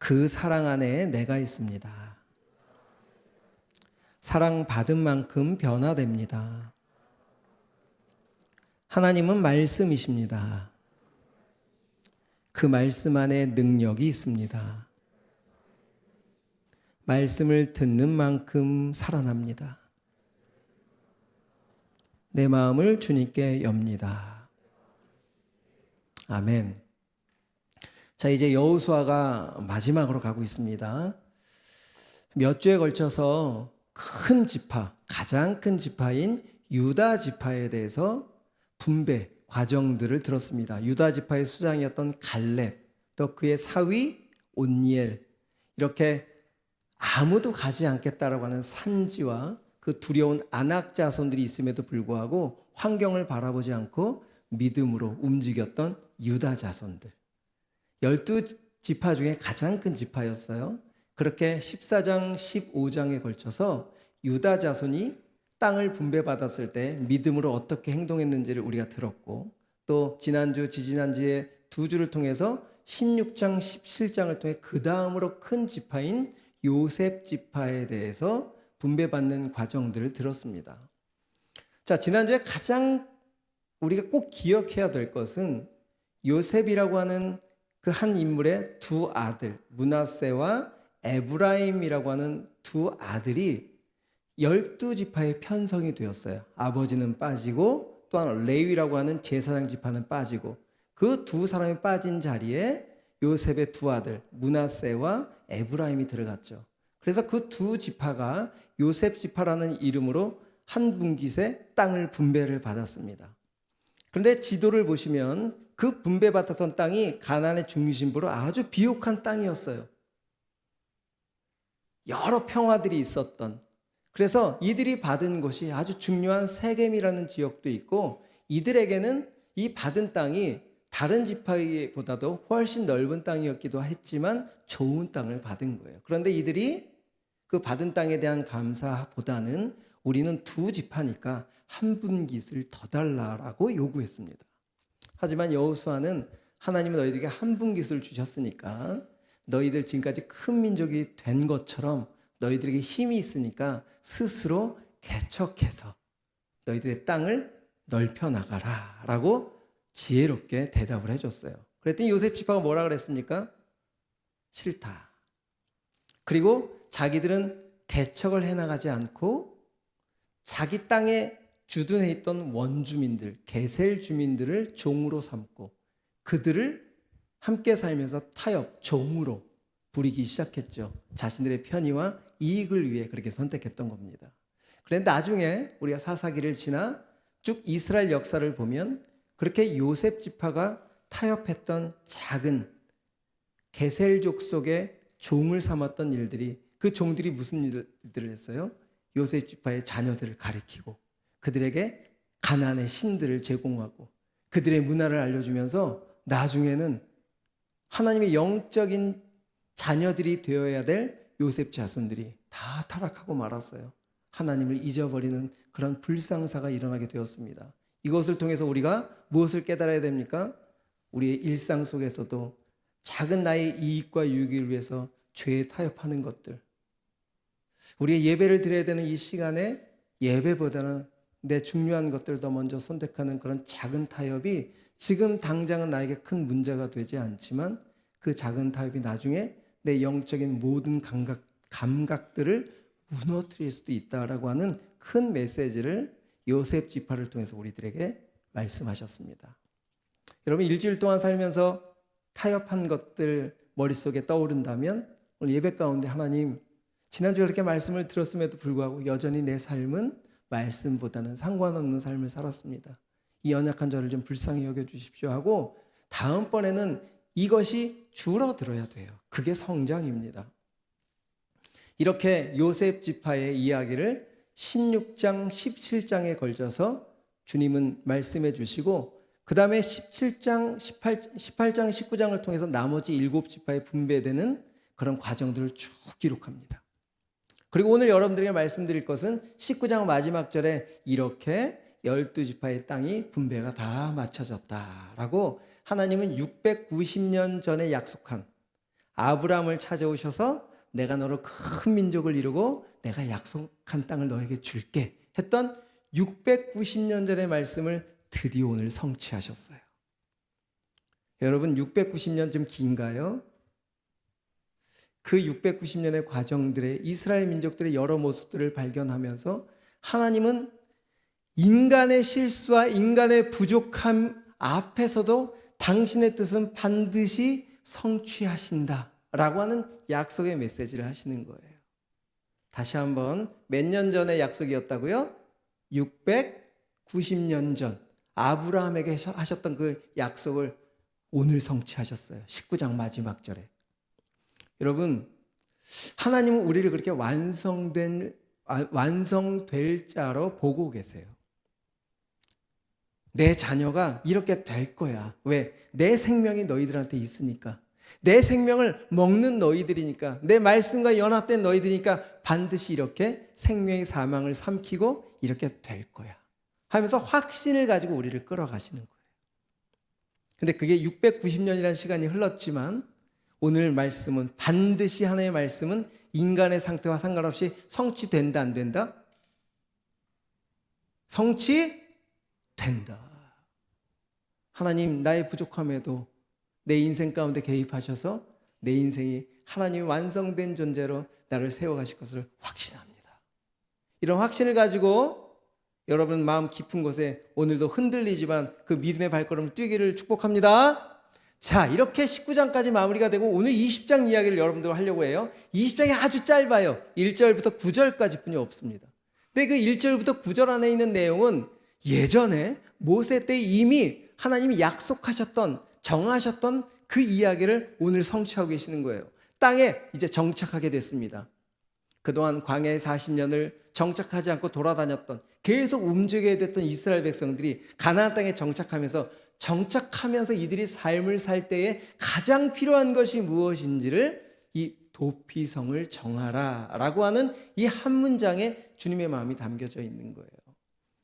그 사랑 안에 내가 있습니다. 사랑받은 만큼 변화됩니다. 하나님은 말씀이십니다. 그 말씀 안에 능력이 있습니다. 말씀을 듣는 만큼 살아납니다. 내 마음을 주님께 엽니다. 아멘. 자, 이제 여호수아가 마지막으로 가고 있습니다. 몇 주에 걸쳐서 큰 지파, 가장 큰 지파인 유다 지파에 대해서 분배 과정들을 들었습니다. 유다 지파의 수장이었던 갈렙, 또 그의 사위 온니엘, 이렇게 아무도 가지 않겠다라고 하는 산지와 그 두려운 아낙 자손들이 있음에도 불구하고 환경을 바라보지 않고 믿음으로 움직였던 유다 자손들. 12지파 중에 가장 큰 지파였어요. 그렇게 14장, 15장에 걸쳐서 유다 자손이 땅을 분배받았을 때 믿음으로 어떻게 행동했는지를 우리가 들었고, 또 지난주, 지지난주에 두 주를 통해서 16장, 17장을 통해 그 다음으로 큰 지파인 요셉 지파에 대해서 분배받는 과정들을 들었습니다. 자, 지난주에 가장 우리가 꼭 기억해야 될 것은 요셉이라고 하는 그 한 인물의 두 아들, 므낫세와 에브라임이라고 하는 두 아들이 12지파의 편성이 되었어요. 아버지는 빠지고 또 하나 레위라고 하는 제사장 지파는 빠지고, 그 두 사람이 빠진 자리에 요셉의 두 아들 므낫세와 에브라임이 들어갔죠. 그래서 그 두 지파가 요셉 지파라는 이름으로 한 분깃에 땅을 분배를 받았습니다. 그런데 지도를 보시면 그 분배받았던 땅이 가나안의 중심부로 아주 비옥한 땅이었어요. 여러 평화들이 있었던, 그래서 이들이 받은 곳이 아주 중요한 세겜이라는 지역도 있고, 이들에게는 이 받은 땅이 다른 지파보다도 훨씬 넓은 땅이었기도 했지만 좋은 땅을 받은 거예요. 그런데 이들이 그 받은 땅에 대한 감사보다는 우리는 두 지파니까 한 분깃을 더 달라라고 요구했습니다. 하지만 여호수아는 하나님은 너희들에게 한 분깃을 주셨으니까 너희들 지금까지 큰 민족이 된 것처럼 너희들에게 힘이 있으니까 스스로 개척해서 너희들의 땅을 넓혀 나가라 라고 지혜롭게 대답을 해줬어요. 그랬더니 요셉 지파가 뭐라 그랬습니까? 싫다. 그리고 자기들은 개척을 해나가지 않고 자기 땅에 주둔해 있던 원주민들, 게셀 주민들을 종으로 삼고 그들을 함께 살면서 타협, 종으로 부리기 시작했죠. 자신들의 편의와 이익을 위해 그렇게 선택했던 겁니다. 그런데 나중에 우리가 사사기를 지나 쭉 이스라엘 역사를 보면 그렇게 요셉 지파가 타협했던 작은 게셀족 속의 종을 삼았던 일들이, 그 종들이 무슨 일들을 했어요? 요셉 지파의 자녀들을 가리키고 그들에게 가나안의 신들을 제공하고 그들의 문화를 알려주면서 나중에는 하나님의 영적인 자녀들이 되어야 될 요셉 자손들이 다 타락하고 말았어요. 하나님을 잊어버리는 그런 불상사가 일어나게 되었습니다. 이것을 통해서 우리가 무엇을 깨달아야 됩니까? 우리의 일상 속에서도 작은 나의 이익과 유익을 위해서 죄에 타협하는 것들, 우리의 예배를 드려야 되는 이 시간에 예배보다는 내 중요한 것들 더 먼저 선택하는 그런 작은 타협이 지금 당장은 나에게 큰 문제가 되지 않지만 그 작은 타협이 나중에 내 영적인 모든 감각들을 무너뜨릴 수도 있다라고 하는 큰 메시지를 요셉 지파를 통해서 우리들에게 말씀하셨습니다. 여러분, 일주일 동안 살면서 타협한 것들 머릿속에 떠오른다면 오늘 예배 가운데 하나님, 지난주에 그렇게 말씀을 들었음에도 불구하고 여전히 내 삶은 말씀보다는 상관없는 삶을 살았습니다. 이 연약한 저를 좀 불쌍히 여겨주십시오 하고 다음번에는 이것이 줄어들어야 돼요. 그게 성장입니다. 이렇게 요셉 지파의 이야기를 16장, 17장에 걸쳐서 주님은 말씀해 주시고 그 다음에 17장, 18장, 19장을 통해서 나머지 7지파에 분배되는 그런 과정들을 쭉 기록합니다. 그리고 오늘 여러분들에게 말씀드릴 것은 19장 마지막 절에 이렇게 12지파의 땅이 분배가 다 맞춰졌다라고 하나님은 690년 전에 약속한 아브라함을 찾아오셔서 내가 너로 큰 민족을 이루고 내가 약속한 땅을 너에게 줄게 했던 690년 전의 말씀을 드디어 오늘 성취하셨어요. 여러분 690년 좀 긴가요? 그 690년의 과정들의 이스라엘 민족들의 여러 모습들을 발견하면서 하나님은 인간의 실수와 인간의 부족함 앞에서도 당신의 뜻은 반드시 성취하신다라고 하는 약속의 메시지를 하시는 거예요. 다시 한번 몇 년 전의 약속이었다고요? 690년 전 아브라함에게 하셨던 그 약속을 오늘 성취하셨어요. 19장 마지막 절에. 여러분, 하나님은 우리를 그렇게 완성될 자로 보고 계세요. 내 자녀가 이렇게 될 거야. 왜? 내 생명이 너희들한테 있으니까. 내 생명을 먹는 너희들이니까. 내 말씀과 연합된 너희들이니까 반드시 이렇게 생명의 사망을 삼키고 이렇게 될 거야 하면서 확신을 가지고 우리를 끌어가시는 거예요. 근데 그게 690년이라는 시간이 흘렀지만 오늘 말씀은 반드시 하나님의 말씀은 인간의 상태와 상관없이 성취된다 안 된다? 성취된다. 하나님 나의 부족함에도 내 인생 가운데 개입하셔서 내 인생이 하나님이 완성된 존재로 나를 세워가실 것을 확신합니다. 이런 확신을 가지고 여러분 마음 깊은 곳에 오늘도 흔들리지만 그 믿음의 발걸음을 뛰기를 축복합니다. 자, 이렇게 19장까지 마무리가 되고 오늘 20장 이야기를 여러분들과 하려고 해요. 20장이 아주 짧아요. 1절부터 9절까지 뿐이 없습니다. 근데 그 1절부터 9절 안에 있는 내용은 예전에 모세 때 이미 하나님이 약속하셨던, 정하셨던 그 이야기를 오늘 성취하고 계시는 거예요. 땅에 이제 정착하게 됐습니다. 그동안 광야의 40년을 정착하지 않고 돌아다녔던, 계속 움직여야 됐던 이스라엘 백성들이 가나안 땅에 정착하면서 이들이 삶을 살 때에 가장 필요한 것이 무엇인지를 이 도피성을 정하라 라고 하는 이 한 문장에 주님의 마음이 담겨져 있는 거예요.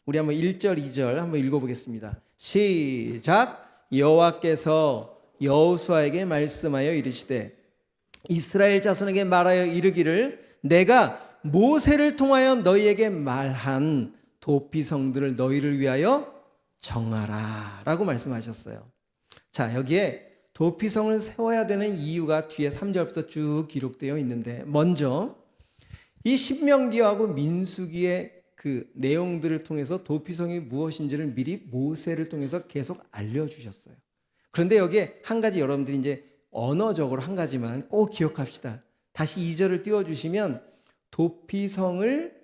우리 한번 1절 2절 한번 읽어보겠습니다. 시작. 여호와께서 여호수아에게 말씀하여 이르시되 이스라엘 자손에게 말하여 이르기를 내가 모세를 통하여 너희에게 말한 도피성들을 너희를 위하여 정하라 라고 말씀하셨어요. 자, 여기에 도피성을 세워야 되는 이유가 뒤에 3절부터 쭉 기록되어 있는데, 먼저 이 신명기하고 민수기의 그 내용들을 통해서 도피성이 무엇인지를 미리 모세를 통해서 계속 알려주셨어요. 그런데 여기에 한 가지 여러분들이 이제 언어적으로 한 가지만 꼭 기억합시다. 다시 2절을 띄워주시면 도피성을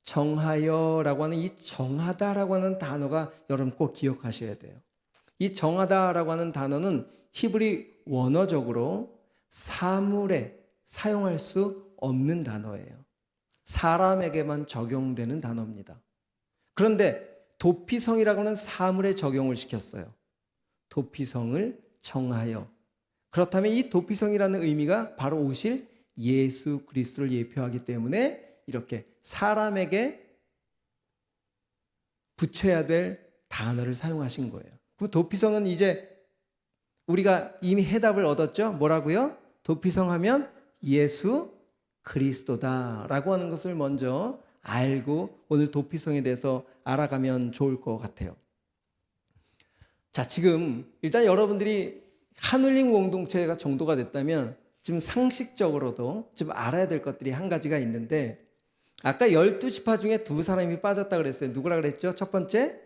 정하여 라고 하는 이 정하다 라고 하는 단어가 여러분 꼭 기억하셔야 돼요. 이 정하다 라고 하는 단어는 히브리 원어적으로 사물에 사용할 수 없는 단어예요. 사람에게만 적용되는 단어입니다. 그런데 도피성이라고 하는 사물에 적용을 시켰어요. 도피성을 정하여. 그렇다면 이 도피성이라는 의미가 바로 오실 예수 그리스도를 예표하기 때문에 이렇게 사람에게 붙여야 될 단어를 사용하신 거예요. 그럼 도피성은 이제 우리가 이미 해답을 얻었죠? 뭐라고요? 도피성 하면 예수 그리스도다라고 하는 것을 먼저 알고 오늘 도피성에 대해서 알아가면 좋을 것 같아요. 자, 지금 일단 여러분들이 한울림 공동체가 정도가 됐다면 지금 상식적으로도 좀 알아야 될 것들이 한 가지가 있는데, 아까 12지파 중에 두 사람이 빠졌다 그랬어요. 누구라 그랬죠? 첫 번째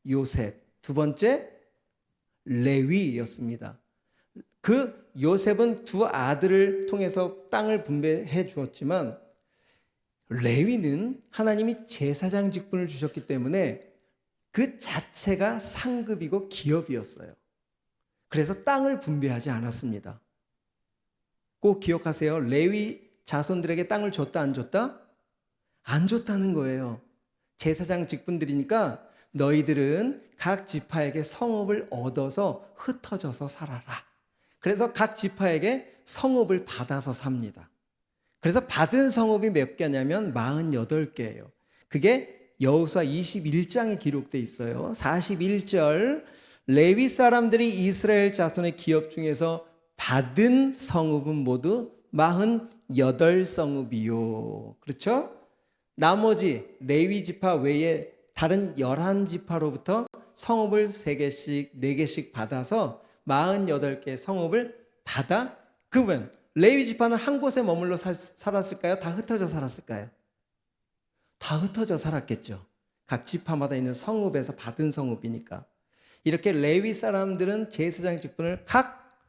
요셉, 두 번째 레위였습니다. 그 요셉은 두 아들을 통해서 땅을 분배해 주었지만 레위는 하나님이 제사장 직분을 주셨기 때문에 그 자체가 상급이고 기업이었어요. 그래서 땅을 분배하지 않았습니다. 꼭 기억하세요. 레위 자손들에게 땅을 줬다 안 줬다? 안 줬다는 거예요. 제사장 직분들이니까 너희들은 각 지파에게 성읍을 얻어서 흩어져서 살아라. 그래서 각 지파에게 성읍을 받아서 삽니다. 그래서 받은 성읍이 몇 개냐면 48개예요. 그게 여호수아 21장에 기록되어 있어요. 41절 레위 사람들이 이스라엘 자손의 기업 중에서 받은 성읍은 모두 48성읍이요. 그렇죠? 나머지 레위 지파 외에 다른 11지파로부터 성읍을 3개씩, 4개씩 받아서 48개 성읍을 받아, 그러면 레위 지파는 한 곳에 머물러 살았을까요? 다 흩어져 살았을까요? 다 흩어져 살았겠죠. 각 지파마다 있는 성읍에서 받은 성읍이니까. 이렇게 레위 사람들은 제사장 직분을 각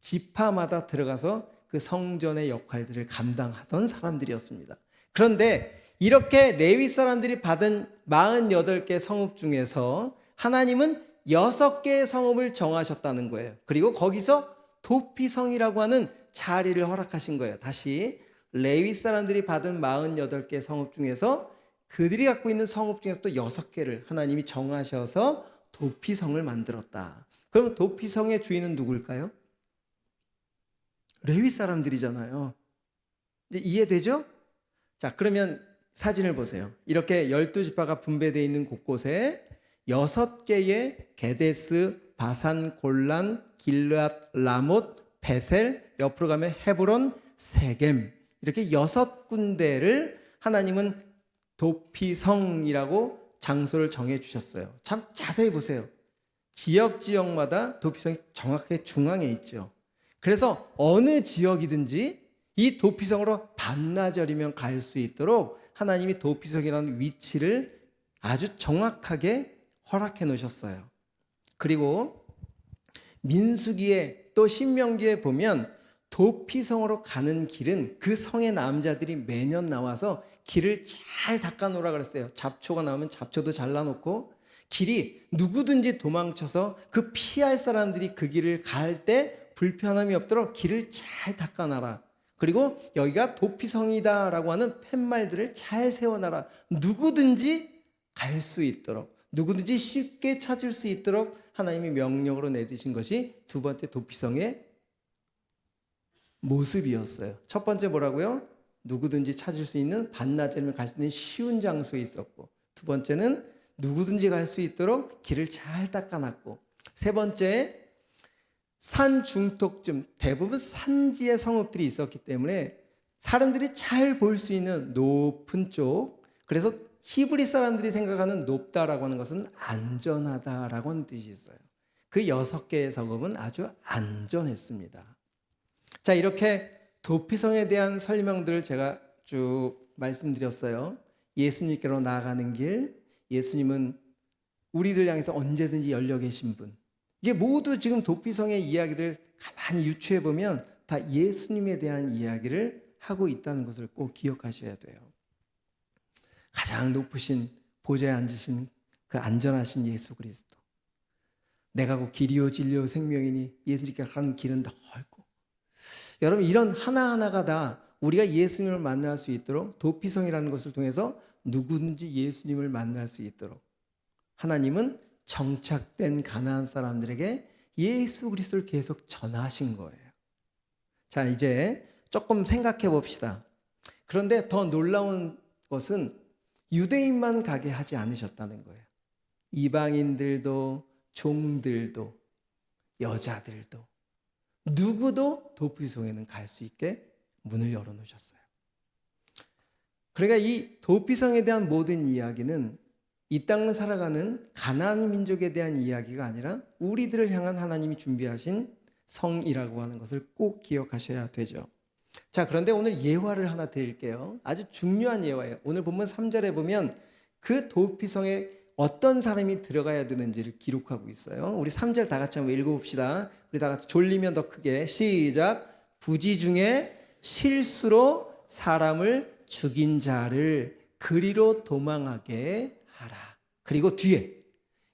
지파마다 들어가서 그 성전의 역할들을 감당하던 사람들이었습니다. 그런데 이렇게 레위 사람들이 받은 48개 성읍 중에서 하나님은 6개의 성읍을 정하셨다는 거예요. 그리고 거기서 도피성이라고 하는 자리를 허락하신 거예요. 다시 레위 사람들이 받은 48개 성읍 중에서 그들이 갖고 있는 성읍 중에서 또 6개를 하나님이 정하셔서 도피성을 만들었다. 그럼 도피성의 주인은 누굴까요? 레위 사람들이잖아요. 이제 이해되죠? 자, 그러면 사진을 보세요. 이렇게 12지파가 분배되어 있는 곳곳에 6개의 게데스, 바산, 골란, 길르앗, 라못, 베셀, 옆으로 가면 헤브론, 세겜, 이렇게 6군데를 하나님은 도피성이라고 장소를 정해 주셨어요. 참 자세히 보세요. 지역마다 도피성이 정확하게 중앙에 있죠. 그래서 어느 지역이든지 이 도피성으로 반나절이면 갈 수 있도록 하나님이 도피성이라는 위치를 아주 정확하게 허락해 놓으셨어요. 그리고 민수기에 또 신명기에 보면 도피성으로 가는 길은 그 성의 남자들이 매년 나와서 길을 잘 닦아 놓으라 그랬어요. 잡초가 나오면 잡초도 잘라놓고, 길이 누구든지 도망쳐서 그 피할 사람들이 그 길을 갈 때 불편함이 없도록 길을 잘 닦아놔라. 그리고 여기가 도피성이다라고 하는 팻말들을 잘 세워놔라. 누구든지 갈 수 있도록, 누구든지 쉽게 찾을 수 있도록 하나님이 명령으로 내리신 것이 두 번째 도피성의 모습이었어요. 첫 번째 뭐라고요? 누구든지 찾을 수 있는 반나절이면 갈 수 있는 쉬운 장소에 있었고, 두 번째는 누구든지 갈 수 있도록 길을 잘 닦아놨고, 세 번째 산 중턱쯤, 대부분 산지의 성읍들이 있었기 때문에 사람들이 잘 볼 수 있는 높은 쪽, 그래서 히브리 사람들이 생각하는 높다라고 하는 것은 안전하다라고 하는 뜻이 있어요. 그 6개의 성읍은 아주 안전했습니다. 자, 이렇게 도피성에 대한 설명들을 제가 쭉 말씀드렸어요. 예수님께로 나아가는 길, 예수님은 우리들 향해서 언제든지 열려 계신 분. 이게 모두 지금 도피성의 이야기를 가만히 유추해 보면 다 예수님에 대한 이야기를 하고 있다는 것을 꼭 기억하셔야 돼요. 가장 높으신 보좌에 앉으신 그 안전하신 예수 그리스도. 내가 곧 길이요 진리요 생명이니 예수님께 가는 길은 넓고. 여러분, 이런 하나하나가 다 우리가 예수님을 만날 수 있도록 도피성이라는 것을 통해서 누구든지 예수님을 만날 수 있도록 하나님은 정착된 가나안 사람들에게 예수 그리스도를 계속 전하신 거예요. 자, 이제 조금 생각해 봅시다. 그런데 더 놀라운 것은 유대인만 가게 하지 않으셨다는 거예요. 이방인들도, 종들도, 여자들도, 누구도 도피성에는 갈 수 있게 문을 열어놓으셨어요. 그러니까 이 도피성에 대한 모든 이야기는 이 땅을 살아가는 가나안 민족에 대한 이야기가 아니라 우리들을 향한 하나님이 준비하신 성이라고 하는 것을 꼭 기억하셔야 되죠. 자, 그런데 오늘 예화를 하나 드릴게요. 아주 중요한 예화예요. 오늘 본문 3절에 보면 그 도피성에 어떤 사람이 들어가야 되는지를 기록하고 있어요. 우리 3절 다 같이 한번 읽어봅시다. 우리 다 같이 졸리면 더 크게 시작. 부지 중에 실수로 사람을 죽인 자를 그리로 도망하게 하라. 그리고 뒤에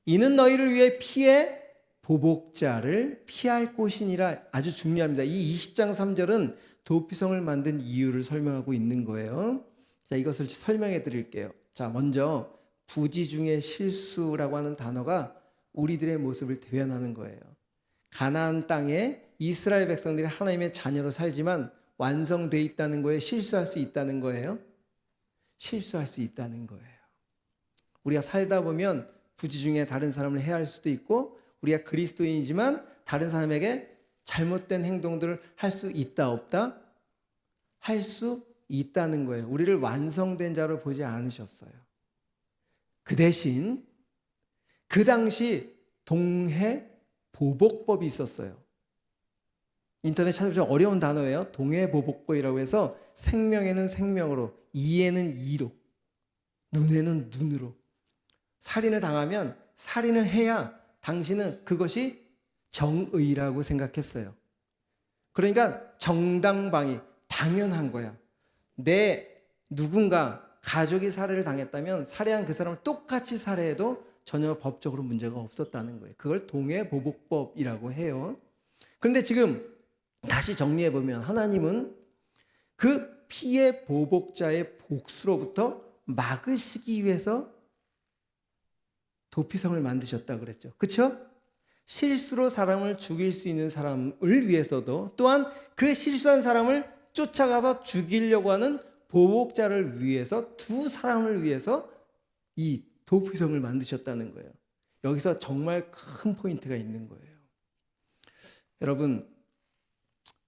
이는 너희를 위해 피해 보복자를 피할 곳이니라. 아주 중요합니다. 이 20장 3절은 도피성을 만든 이유를 설명하고 있는 거예요. 자, 이것을 설명해 드릴게요. 자, 먼저 부지 중에 실수라고 하는 단어가 우리들의 모습을 대변하는 거예요. 가나안 땅에 이스라엘 백성들이 하나님의 자녀로 살지만 완성되어 있다는 거에 실수할 수 있다는 거예요. 실수할 수 있다는 거예요. 우리가 살다 보면 부지 중에 다른 사람을 해할 수도 있고, 우리가 그리스도인이지만 다른 사람에게 잘못된 행동들을 할 수 있다 없다? 할 수 있다는 거예요. 우리를 완성된 자로 보지 않으셨어요. 그 대신 그 당시 동해보복법이 있었어요. 인터넷 찾아보시면 어려운 단어예요. 동해보복법이라고 해서 생명에는 생명으로, 이에는 이로, 눈에는 눈으로. 살인을 당하면 살인을 해야 당신은 그것이 정의라고 생각했어요. 그러니까 정당방위, 당연한 거야. 내 누군가 가족이 살해를 당했다면 살해한 그 사람을 똑같이 살해해도 전혀 법적으로 문제가 없었다는 거예요. 그걸 동해보복법이라고 해요. 그런데 지금 다시 정리해보면 하나님은 그 피해 보복자의 복수로부터 막으시기 위해서 도피성을 만드셨다고 그랬죠. 그렇죠? 실수로 사람을 죽일 수 있는 사람을 위해서도 또한 그 실수한 사람을 쫓아가서 죽이려고 하는 보복자를 위해서 두 사람을 위해서 이 도피성을 만드셨다는 거예요. 여기서 정말 큰 포인트가 있는 거예요. 여러분,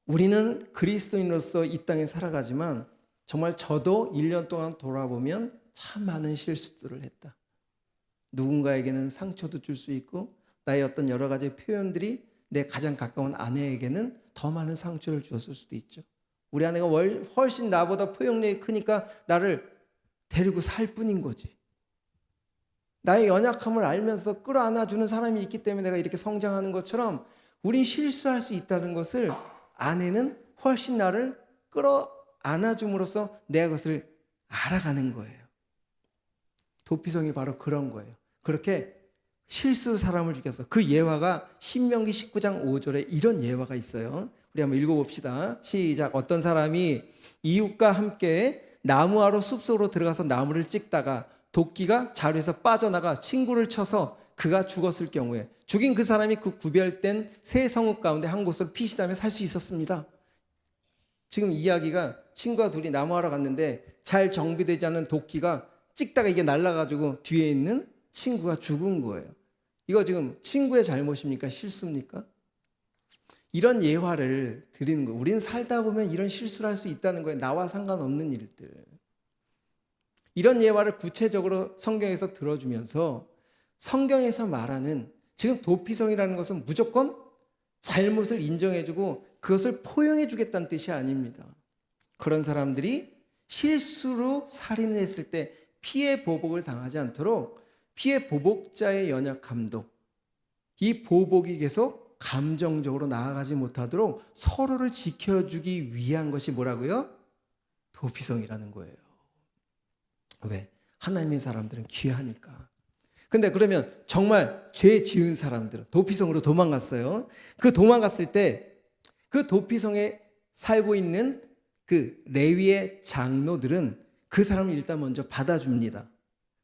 우리는 그리스도인으로서 이 땅에 살아가지만 정말 저도 1년 동안 돌아보면 참 많은 실수들을 했다. 누군가에게는 상처도 줄 수 있고 나의 어떤 여러 가지 표현들이 내 가장 가까운 아내에게는 더 많은 상처를 주었을 수도 있죠. 우리 아내가 훨씬 나보다 포용력이 크니까 나를 데리고 살 뿐인 거지. 나의 연약함을 알면서 끌어안아주는 사람이 있기 때문에 내가 이렇게 성장하는 것처럼 우린 실수할 수 있다는 것을 아내는 훨씬 나를 끌어안아줌으로써 내가 그것을 알아가는 거예요. 도피성이 바로 그런 거예요. 그렇게 실수로 사람을 죽여서 그 예화가 신명기 19장 5절에 이런 예화가 있어요. 우리 한번 읽어봅시다. 시작. 어떤 사람이 이웃과 함께 나무하러 숲속으로 들어가서 나무를 찍다가 도끼가 자루에서 빠져나가 친구를 쳐서 그가 죽었을 경우에 죽인 그 사람이 그 구별된 세 성읍 가운데 한 곳으로 피신하며 살 수 있었습니다. 지금 이야기가 친구가 둘이 나무하러 갔는데 잘 정비되지 않은 도끼가 찍다가 이게 날아가지고 뒤에 있는 친구가 죽은 거예요. 이거 지금 친구의 잘못입니까? 실수입니까? 이런 예화를 드리는 거예요. 우리는 살다 보면 이런 실수를 할 수 있다는 거예요. 나와 상관없는 일들. 이런 예화를 구체적으로 성경에서 들어주면서 성경에서 말하는 지금 도피성이라는 것은 무조건 잘못을 인정해주고 그것을 포용해주겠다는 뜻이 아닙니다. 그런 사람들이 실수로 살인을 했을 때 피해 보복을 당하지 않도록 피해 보복자의 연약함도 이 보복이 계속 감정적으로 나아가지 못하도록 서로를 지켜주기 위한 것이 뭐라고요? 도피성이라는 거예요. 왜? 하나님의 사람들은 귀하니까. 근데 그러면 정말 죄 지은 사람들은 도피성으로 도망갔어요. 그 도망갔을 때 그 도피성에 살고 있는 그 레위의 장로들은 그 사람을 일단 먼저 받아줍니다.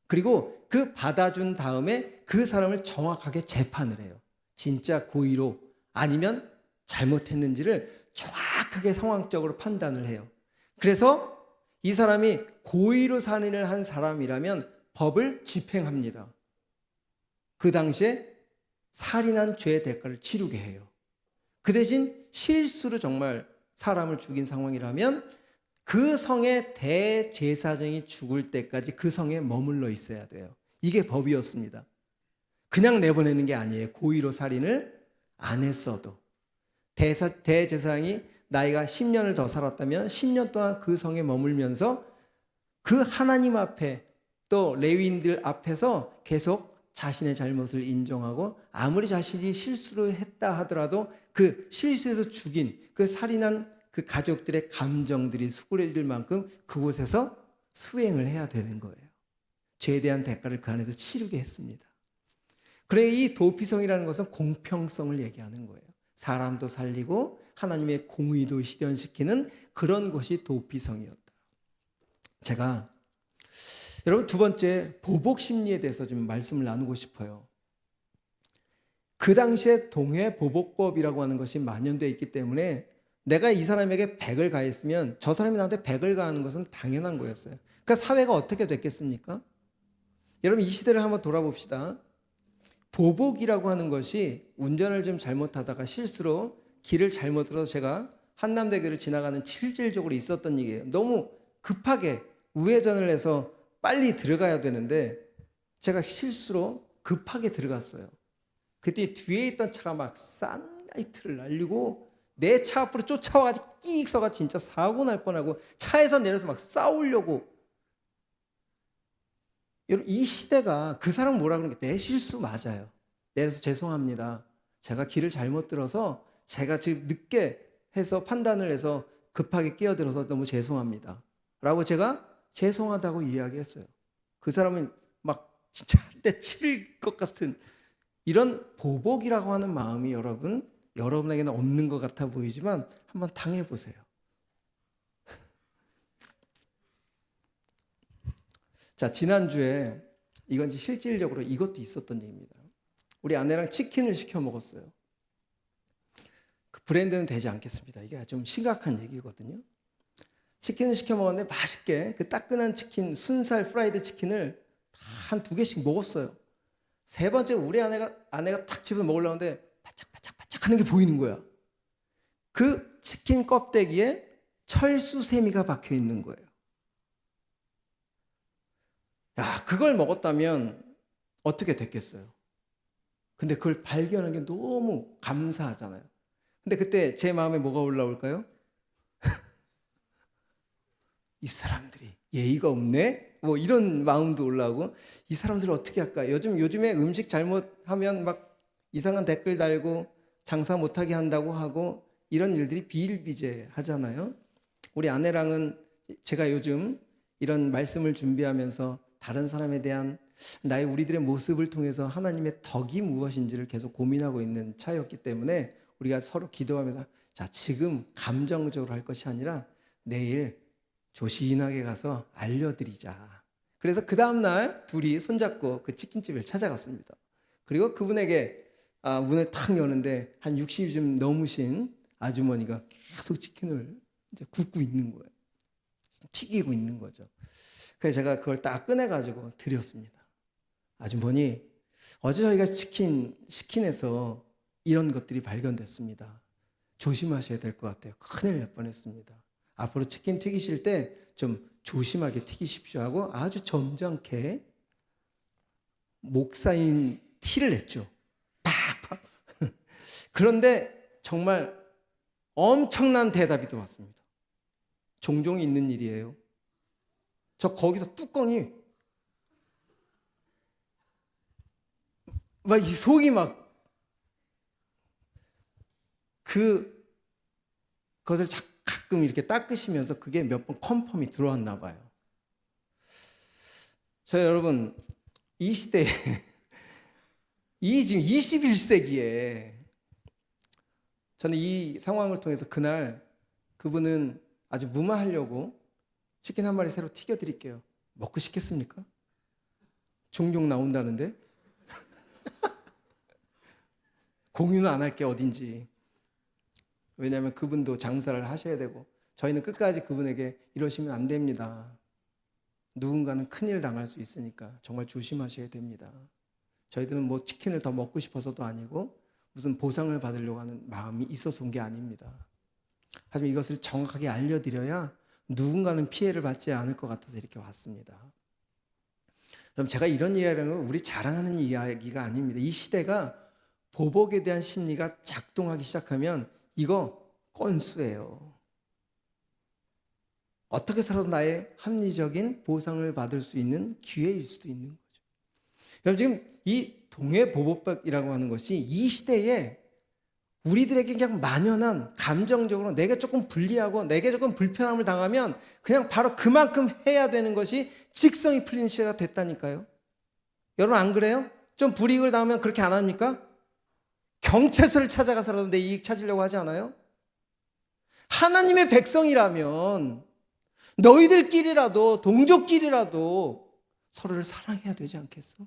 그리고 그 받아준 다음에 그 사람을 정확하게 재판을 해요. 진짜 고의로 아니면 잘못했는지를 정확하게 상황적으로 판단을 해요. 그래서 이 사람이 고의로 살인을 한 사람이라면 법을 집행합니다. 그 당시에 살인한 죄의 대가를 치르게 해요. 그 대신 실수로 정말 사람을 죽인 상황이라면 그 성의 대제사장이 죽을 때까지 그 성에 머물러 있어야 돼요. 이게 법이었습니다. 그냥 내보내는 게 아니에요. 고의로 살인을 안 했어도. 대제사장이 나이가 10년을 더 살았다면 10년 동안 그 성에 머물면서 그 하나님 앞에 또 레위인들 앞에서 계속 자신의 잘못을 인정하고 아무리 자신이 실수를 했다 하더라도 그 실수에서 죽인 그 살인한 그 가족들의 감정들이 수그러질 만큼 그곳에서 수행을 해야 되는 거예요. 죄에 대한 대가를 그 안에서 치르게 했습니다. 그래 이 도피성이라는 것은 공평성을 얘기하는 거예요. 사람도 살리고 하나님의 공의도 실현시키는 그런 것이 도피성이었다. 제가 여러분 두 번째 보복 심리에 대해서 좀 말씀을 나누고 싶어요. 그 당시에 동해보복법이라고 하는 것이 만연되어 있기 때문에 내가 이 사람에게 100을 가했으면 저 사람이 나한테 100을 가하는 것은 당연한 거였어요. 그러니까 사회가 어떻게 됐겠습니까? 여러분 이 시대를 한번 돌아봅시다. 보복이라고 하는 것이 운전을 좀 잘못하다가 실수로 길을 잘못 들어서 제가 한남대교를 지나가는 실질적으로 있었던 일이에요. 너무 급하게 우회전을 해서 빨리 들어가야 되는데 제가 실수로 급하게 들어갔어요. 그때 뒤에 있던 차가 막 싼라이트를 날리고 내 차 앞으로 쫓아와가지고 끼익 서가 진짜 사고 날 뻔하고 차에서 내려서 막 싸우려고. 여러분, 이 시대가 그 사람 뭐라 그러는 게 내 실수 맞아요. 내려서 죄송합니다. 제가 길을 잘못 들어서 제가 지금 늦게 해서 판단을 해서 급하게 끼어들어서 너무 죄송합니다. 라고 제가 죄송하다고 이야기했어요. 그 사람은 막 진짜 한 대 칠 것 같은 이런 보복이라고 하는 마음이 여러분에게는 없는 것 같아 보이지만 한번 당해보세요. 자, 지난주에 이건 실질적으로 이것도 있었던 얘기입니다. 우리 아내랑 치킨을 시켜 먹었어요. 그 브랜드는 되지 않겠습니다. 이게 좀 심각한 얘기거든요. 치킨을 시켜 먹었는데 맛있게 그 따끈한 치킨, 순살 프라이드 치킨을 한 2개씩 먹었어요. 세 번째 우리 아내가 탁 집어 먹으려고 하는데 바짝바짝 하는 게 보이는 거야. 그 치킨 껍데기에 철수세미가 박혀 있는 거예요. 야, 그걸 먹었다면 어떻게 됐겠어요? 근데 그걸 발견한 게 너무 감사하잖아요. 근데 그때 제 마음에 뭐가 올라올까요? 이 사람들이 예의가 없네? 뭐 이런 마음도 올라오고, 이 사람들을 어떻게 할까? 요즘에 음식 잘못하면 막 이상한 댓글 달고 장사 못하게 한다고 하고 이런 일들이 비일비재하잖아요. 우리 아내랑은 제가 요즘 이런 말씀을 준비하면서 다른 사람에 대한 우리들의 모습을 통해서 하나님의 덕이 무엇인지를 계속 고민하고 있는 차였기 때문에 우리가 서로 기도하면서 자, 지금 감정적으로 할 것이 아니라 내일 조신하게 가서 알려드리자. 그래서 그 다음날 둘이 손잡고 그 치킨집을 찾아갔습니다. 그리고 그분에게 문을 탁 여는데 한 60이 좀 넘으신 아주머니가 계속 치킨을 이제 굽고 있는 거예요. 튀기고 있는 거죠. 그래서 제가 그걸 딱 꺼내가지고 드렸습니다. 아주머니, 어제 저희가 치킨에서 이런 것들이 발견됐습니다. 조심하셔야 될 것 같아요. 큰일 날 뻔했습니다. 앞으로 치킨 튀기실 때 좀 조심하게 튀기십시오 하고 아주 점잖게 목사인 티를 냈죠. 팍팍. 그런데 정말 엄청난 대답이 들어왔습니다. 종종 있는 일이에요. 저 거기서 뚜껑이 막 이 속이 막 그것을 가끔 이렇게 닦으시면서 그게 몇 번 컨펌이 들어왔나 봐요. 여러분, 이 시대에 지금 21세기에 저는 이 상황을 통해서 그날 그분은 아주 무마하려고 치킨 한 마리 새로 튀겨드릴게요. 먹고 싶겠습니까? 종종 나온다는데 공유는 안 할게 어딘지. 왜냐하면 그분도 장사를 하셔야 되고 저희는 끝까지 그분에게 이러시면 안 됩니다. 누군가는 큰일 당할 수 있으니까 정말 조심하셔야 됩니다. 저희들은 뭐 치킨을 더 먹고 싶어서도 아니고 무슨 보상을 받으려고 하는 마음이 있어서 온 게 아닙니다. 하지만 이것을 정확하게 알려드려야 누군가는 피해를 받지 않을 것 같아서 이렇게 왔습니다. 그럼 제가 이런 이야기하는 건 우리 자랑하는 이야기가 아닙니다. 이 시대가 보복에 대한 심리가 작동하기 시작하면 이거 건수예요. 어떻게 살아도 나의 합리적인 보상을 받을 수 있는 기회일 수도 있는 거죠. 그럼 지금 이 동해보복이라고 하는 것이 이 시대에 우리들에게 그냥 만연한 감정적으로 내가 조금 불리하고 내게 조금 불편함을 당하면 그냥 바로 그만큼 해야 되는 것이 직성이 풀리는 시대가 됐다니까요. 여러분 안 그래요? 좀 불이익을 당하면 그렇게 안 합니까? 경찰서를 찾아가서라도 내 이익 찾으려고 하지 않아요? 하나님의 백성이라면 너희들끼리라도 동족끼리라도 서로를 사랑해야 되지 않겠어?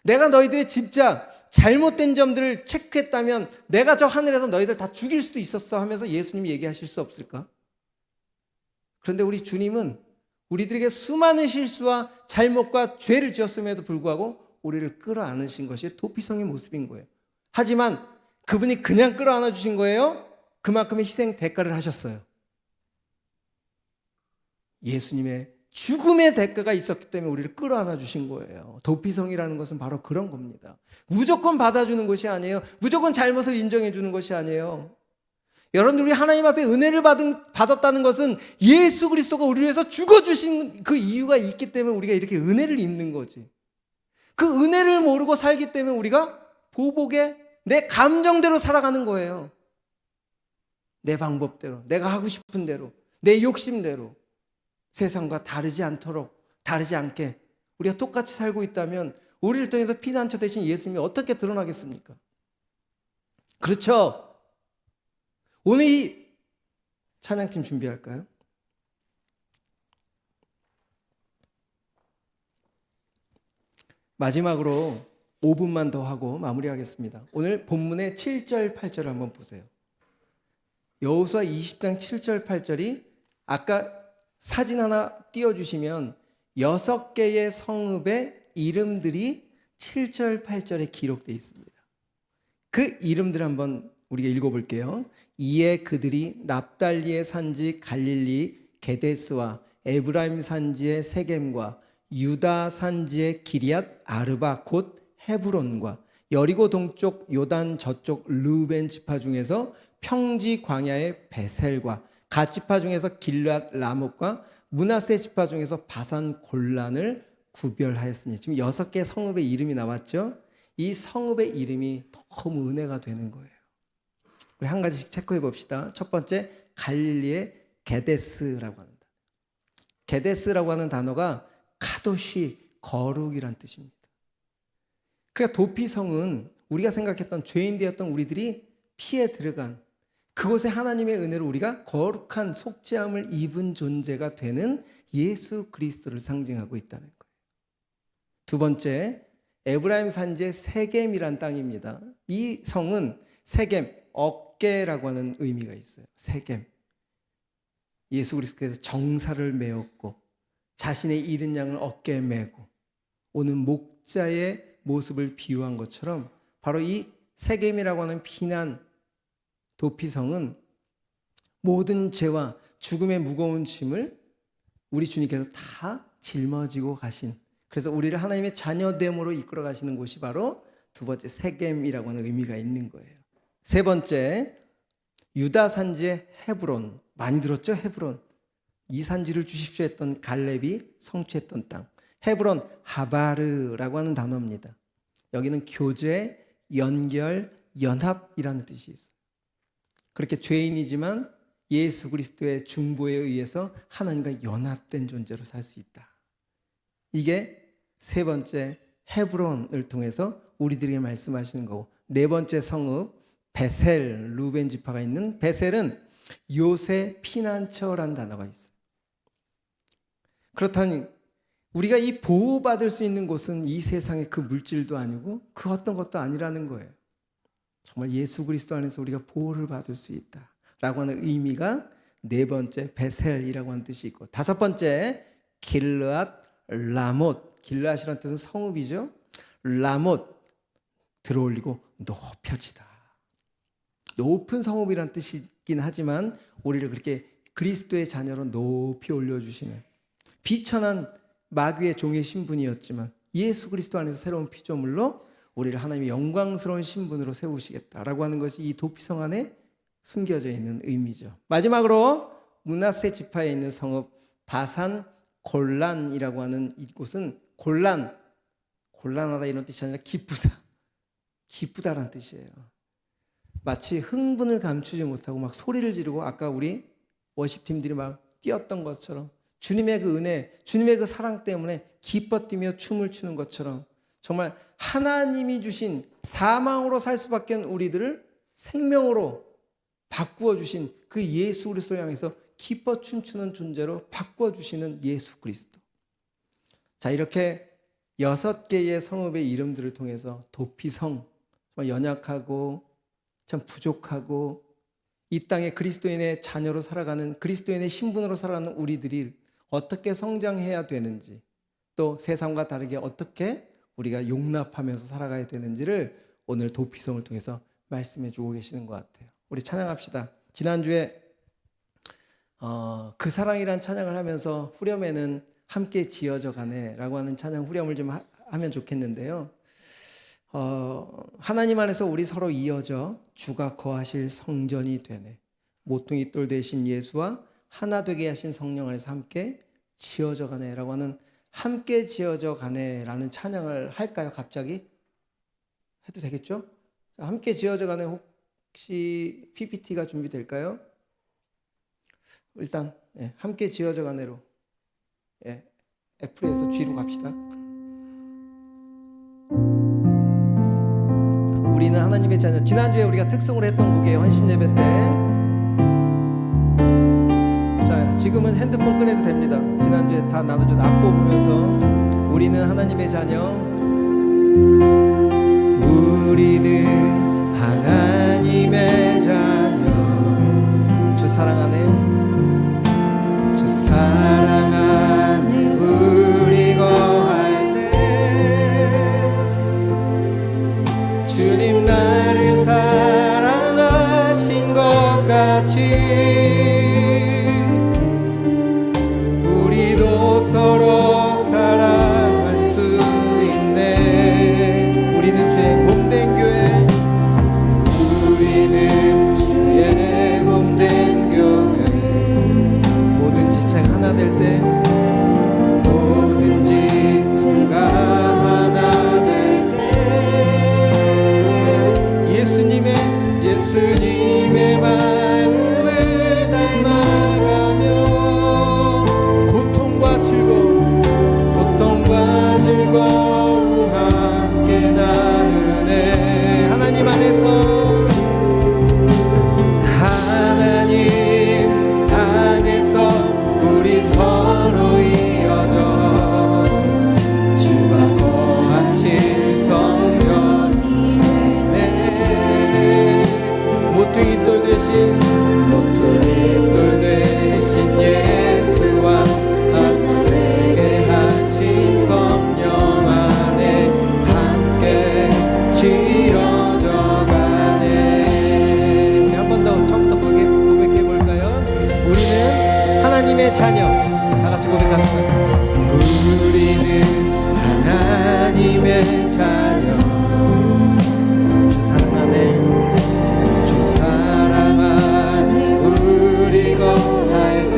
내가 너희들의 진짜 잘못된 점들을 체크했다면 내가 저 하늘에서 너희들 다 죽일 수도 있었어 하면서 예수님이 얘기하실 수 없을까? 그런데 우리 주님은 우리들에게 수많은 실수와 잘못과 죄를 지었음에도 불구하고 우리를 끌어안으신 것이 도피성의 모습인 거예요. 하지만 그분이 그냥 끌어안아 주신 거예요? 그만큼의 희생 대가를 하셨어요. 예수님의 죽음의 대가가 있었기 때문에 우리를 끌어안아 주신 거예요. 도피성이라는 것은 바로 그런 겁니다. 무조건 받아주는 것이 아니에요. 무조건 잘못을 인정해 주는 것이 아니에요. 여러분들, 우리 하나님 앞에 은혜를 받았다는 것은 예수 그리스도가 우리를 위해서 죽어주신 그 이유가 있기 때문에 우리가 이렇게 은혜를 입는 거지. 그 은혜를 모르고 살기 때문에 우리가 보복에 내 감정대로 살아가는 거예요. 내 방법대로, 내가 하고 싶은 대로, 내 욕심대로. 세상과 다르지 않도록, 다르지 않게 우리가 똑같이 살고 있다면 우리를 통해서 피난처 대신 예수님이 어떻게 드러나겠습니까? 그렇죠? 오늘 이 찬양팀 준비할까요? 마지막으로 5분만 더 하고 마무리하겠습니다. 오늘 본문의 7절, 8절을 한번 보세요. 여호수아 20장 7절, 8절이 아까 사진 하나 띄워주시면 6개의 성읍의 이름들이 7절, 8절에 기록되어 있습니다. 그 이름들 한번 우리가 읽어볼게요. 이에 그들이 납달리의 산지 갈릴리 게데스와 에브라임 산지의 세겜과 유다 산지의 기리앗 아르바 곧 헤브론과 여리고 동쪽 요단 저쪽 르벤 지파 중에서 평지 광야의 베셀과 갓 지파 중에서 길앗 라못과 므낫세 지파 중에서 바산 골란을 구별하였으니, 지금 6개 성읍의 이름이 나왔죠. 이 성읍의 이름이 너무 은혜가 되는 거예요. 우리 한 가지씩 체크해 봅시다. 첫 번째, 갈릴리의 게데스라고 합니다. 게데스라고 하는 단어가 카도시, 거룩이란 뜻입니다. 그러니까 도피성은 우리가 생각했던 죄인 되었던 우리들이 피해 들어간 그곳에 하나님의 은혜로 우리가 거룩한 속죄함을 입은 존재가 되는 예수 그리스도를 상징하고 있다는 거예요. 두 번째, 에브라임 산지의 세겜이란 땅입니다. 이 성은 세겜, 어깨라고 하는 의미가 있어요. 세겜. 예수 그리스도께서 정사를 메었고 자신의 잃은 양을 어깨에 메고 오는 목자의 모습을 비유한 것처럼 바로 이 세겜이라고 하는 피난 도피성은 모든 죄와 죽음의 무거운 짐을 우리 주님께서 다 짊어지고 가신, 그래서 우리를 하나님의 자녀됨으로 이끌어 가시는 곳이 바로 두 번째 세겜이라고 하는 의미가 있는 거예요. 세 번째, 유다 산지의 헤브론. 많이 들었죠? 헤브론. 이 산지를 주십시오 했던 갈렙이 성취했던 땅. 헤브론 하바르라고 하는 단어입니다. 여기는 교제, 연결, 연합이라는 뜻이 있어요. 그렇게 죄인이지만 예수 그리스도의 중보에 의해서 하나님과 연합된 존재로 살 수 있다. 이게 세 번째 헤브론을 통해서 우리들에게 말씀하시는 거고, 네 번째 성읍 베셀, 루벤 지파가 있는 베셀은 요새 피난처라는 단어가 있어요. 그렇다니 우리가 이 보호받을 수 있는 곳은 이 세상의 그 물질도 아니고 그 어떤 것도 아니라는 거예요. 정말 예수 그리스도 안에서 우리가 보호를 받을 수 있다라고 하는 의미가 네 번째 베셀이라고 하는 뜻이 있고, 다섯 번째 길르앗 라못. 길르앗이라는 뜻은 성읍이죠. 라못, 들어올리고 높여지다. 높은 성읍이라는 뜻이긴 하지만 우리를 그렇게 그리스도의 자녀로 높이 올려주시는, 비천한 마귀의 종의 신분이었지만 예수 그리스도 안에서 새로운 피조물로 우리를 하나님의 영광스러운 신분으로 세우시겠다라고 하는 것이 이 도피성 안에 숨겨져 있는 의미죠. 마지막으로 므낫세 지파에 있는 성읍 바산 골란이라고 하는 이곳은 곤란하다 이런 뜻이 아니라 기쁘다라는 뜻이에요. 마치 흥분을 감추지 못하고 막 소리를 지르고 아까 우리 워십팀들이 막 뛰었던 것처럼 주님의 그 은혜, 주님의 그 사랑 때문에 기뻐 뛰며 춤을 추는 것처럼 정말 하나님이 주신 사망으로 살 수밖에 없는 우리들을 생명으로 바꾸어 주신 그 예수 그리스도를 향해서 기뻐 춤추는 존재로 바꾸어 주시는 예수 그리스도. 자, 이렇게 6개의 성읍의 이름들을 통해서 도피성, 정말 연약하고 참 부족하고 이 땅에 그리스도인의 자녀로 살아가는, 그리스도인의 신분으로 살아가는 우리들이 어떻게 성장해야 되는지, 또 세상과 다르게 어떻게 우리가 용납하면서 살아가야 되는지를 오늘 도피성을 통해서 말씀해 주고 계시는 것 같아요. 우리 찬양합시다. 지난주에 그 사랑이란 찬양을 하면서 후렴에는 함께 지어져 가네라고 하는 찬양 후렴을 좀 하면 좋겠는데요. 하나님 안에서 우리 서로 이어져 주가 거하실 성전이 되네. 모퉁이 돌 되신 예수와 하나 되게 하신 성령 안에서 함께 지어져 가네라고 하는 함께 지어져 가네라는 찬양을 할까요? 갑자기 해도 되겠죠? 함께 지어져 가네 혹시 PPT가 준비될까요? 일단 함께 지어져 가네로 F에서 G로 갑시다. 우리는 하나님의 자녀. 지난주에 우리가 특송을 했던 곡이에요. 헌신 예배 때. 자, 지금은 핸드폰 꺼내도 됩니다. 지난주에 다 나눠준 악보 보면서 우리는 하나님의 자녀. 우리는 하나님의 자녀. 주 사랑하네요. 주 사랑하네. 우리 거할 때 주님 나를 사랑하신 것 같이 우리도 서로 사랑할 수 있네. 우리는 주의 몸된 교회. 우리는 주의 몸된 교회. 모든 지체가 하나 될 때 모든 지체가 하나 될 때 예수님의 마음을 닮아가며 고통과 즐거움 함께 나누네. 하나님 안에서 우리 서로 이어져 주가 거하실 성전이 되네. 모퉁이 돌 되신 예수와 하나 되게 하신 성령 안에 함께 지어져 가네. 우리 한 번 더 처음부터 고백해 볼까요? 우리는 하나님의 자녀. 다 같이 고백합시다. 우리는 하나님의 자녀. 주 사랑하네. 주 사랑하네. 우리 거할 때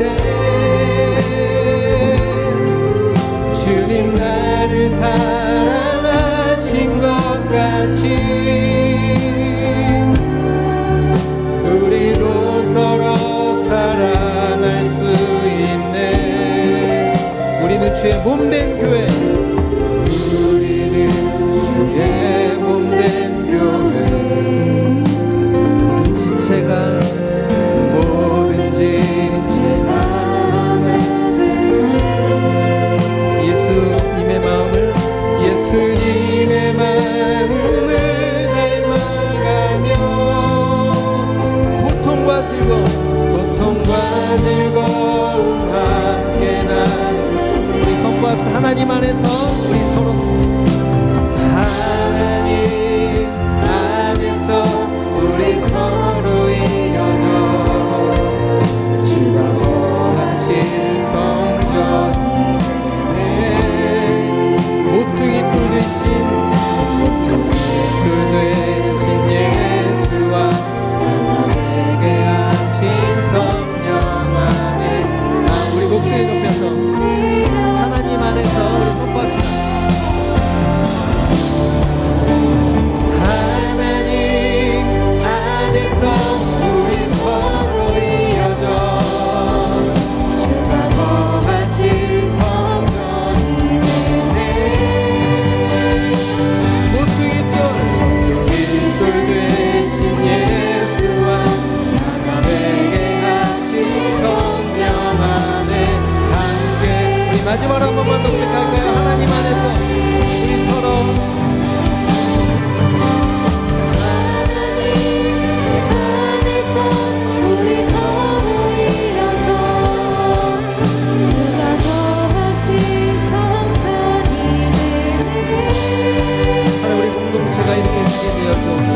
주님 나를 사랑하신 것 같이 우리도 서로 사랑할 수 있네. 우리는 주의 몸된 교회. 우리는 주의 몸된 교회. 모든 지체가 예수님의 마음을 닮아가며 고통과 즐거움 함께 나누는 우리 선포합시다. 하나님 안에서 우리 서로 하나님 안에서 우리 서로 이어져 주가 거하실 성전이 되네. 모퉁이 돌 되신 예수와 나에게 하신 성령 안에. 우리 목소리 높여서 하나님 안에서 우리 선포합시다. 하나님 안에서 우리 서로 이어져 주가 거하실 성전이 되네. 모퉁이 돌 되신 예수와 나가 되게 하신 성령 안에 함께. 우리 마지막으로 한 번만 더 고백할까요? 하나님 안에서 우리 서로 제가 이렇게 되게 되었옵소서.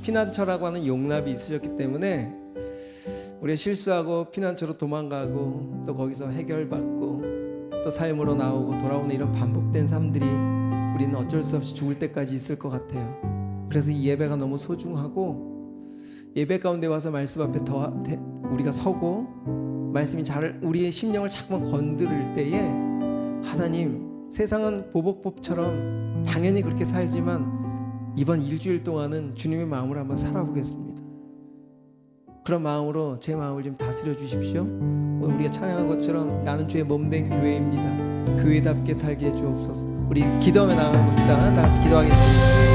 피난처라고 하는 용납이 있으셨기 때문에 우리가 실수하고 피난처로 도망가고 또 거기서 해결받고 또 삶으로 나오고 돌아오는 이런 반복된 삶들이 우리는 어쩔 수 없이 죽을 때까지 있을 것 같아요. 그래서 이 예배가 너무 소중하고 예배 가운데 와서 말씀 앞에 더 우리가 서고 말씀이 우리의 심령을 자꾸만 건드릴 때에 하나님, 세상은 보복법처럼 당연히 그렇게 살지만 이번 일주일 동안은 주님의 마음으로 한번 살아보겠습니다. 그런 마음으로 제 마음을 좀 다스려 주십시오. 오늘 우리가 찬양한 것처럼 나는 주의 몸된 교회입니다. 교회답게 살게 해 주옵소서. 우리 기도하며 나가봅시다. 다 같이 기도하겠습니다.